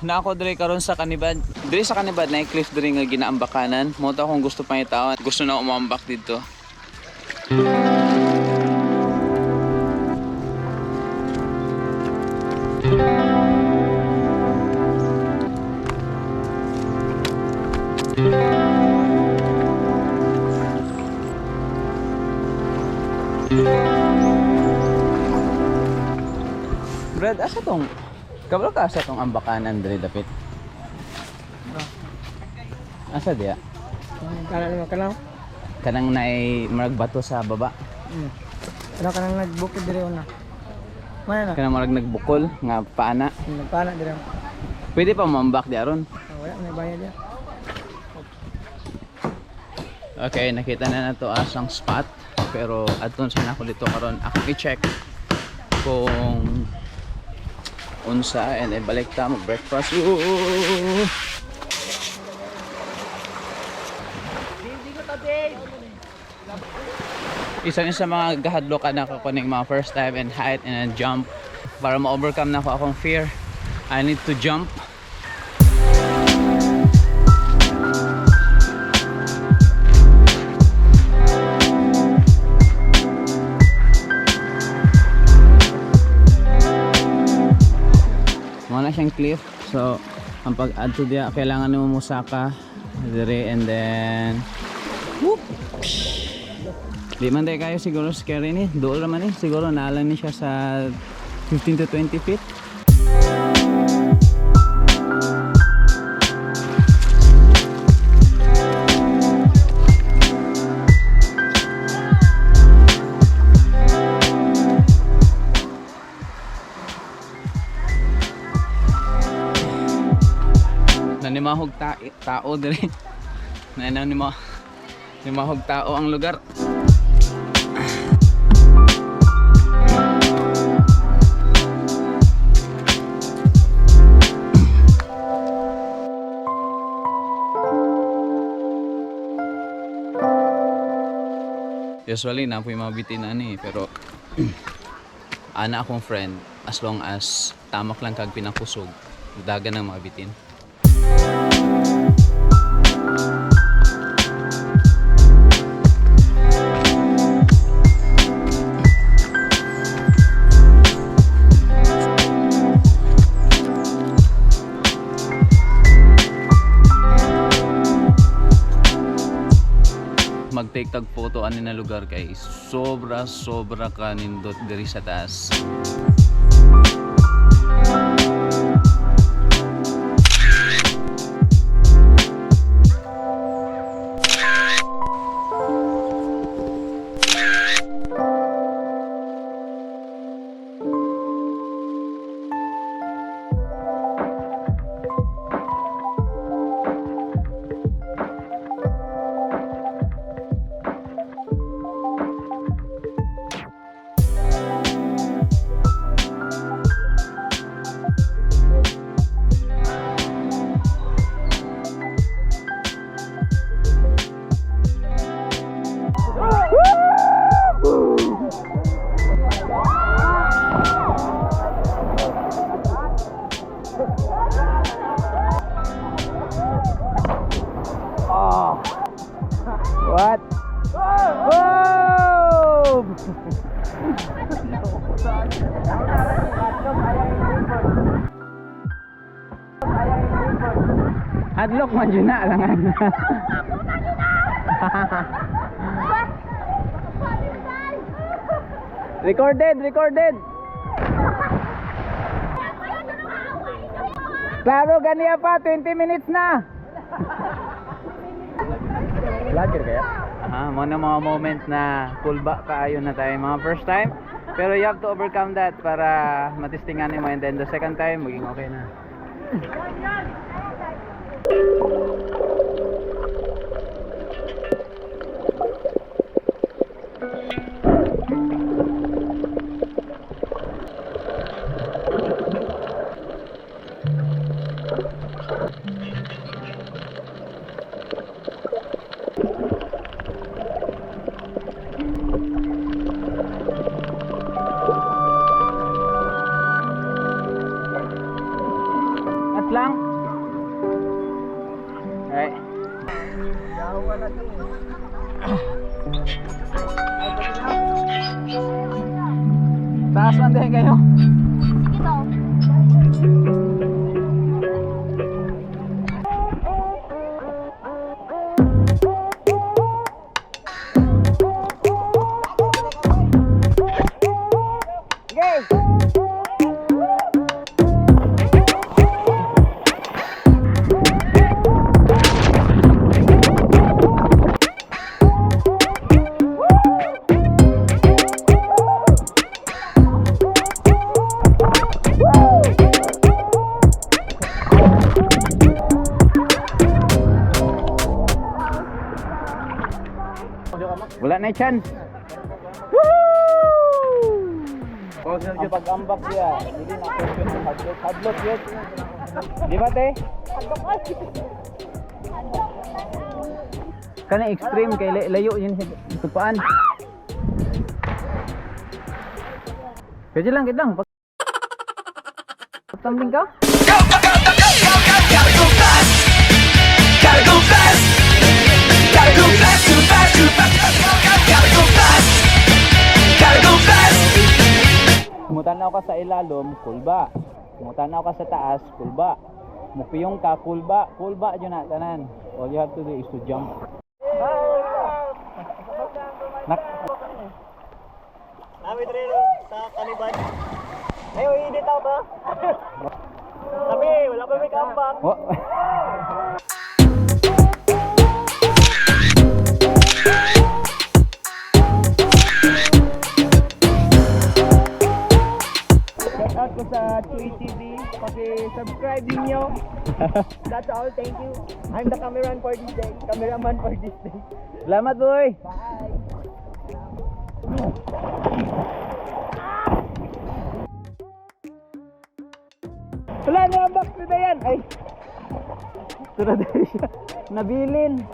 na ako dire karon sa CANIBAD. Dire sa CANIBAD na cliff dire nga ginaambakanan. Mo ta akong gusto pang itawan. Gusto na umambak dito. Brad, asa tong kabalo ka asa tong ambakanan dire dapit? Asa dia? Kana naman Kanang naay marag bato sa baba. kanang nagbukid dire una. Mana na? Kanang marag nagbukol nga paana. Nagpana dire. Pwede pa mambak di aron. Wala may bayad ya. Okay, nakita na nato asang spot. Pero adton sa nako dito karon ako i-check kung unsa and then balik ta mag breakfast. Isa mga gahadlok na ako kuning mga first time and height and jump para ma-overcome na ako akong fear. I need to jump. Wala siyang cliff, so ang pag-add to dia kailangan mo musaka dire and then whoop. Di man tayo kayo siguro scary ni, dool naman eh, siguro naalang ni siya sa 15 to 20 feet. Nanimahog tao dire. Nanimahog tao ang lugar. Usually na po yung mga bitin na ni, pero ana akong friend as long as tamak lang kag pinakusog dagan ng mga bitin. Mag-take tag photo ani na lugar kay sobra kanindot diri sa taas. What? Whoa! Hadlock man yun na alangan. Recorded. Klaro ganiya pa 20 minutes na. Vlogger kaya? Aha, mga moment na kulba kaayo na tayo mga first time. Pero you have to overcome that para matistingan mo and then the second time maging okay na. Lang Ay. Taas man din kayo. Sige daw. Wala na chance. Ang pag-ambak siya, hindi na question sa hadlok. Hadlok yun. Di ba, te? Kana extreme kay layo yun sa tupaan. Kaya lang, kaya lang. Pagtambling ka? Gotta go fast. Gotta go fast. Gotta go fast, too fast, too fast. Gotta go fast. Gotta go fast. Kumutanaw ka sa ilalom, kulba. Kumutanaw ka sa taas, kulba. Mupiyong ka, kulba. Kulba yun na, tanan. All you have to do is to jump. Kami treno sa CANIBAD. Ayaw, hindi tao ba? Kami, wala pa may comeback. Oh. Shout out ko sa Chuy TV. Paki-subscribe ninyo. That's all, thank you. I'm the cameraman for this day. Cameraman for this day. Salamat, boy. Bye. Wala na ang box na yan. Ay. Tura siya. Nabilin.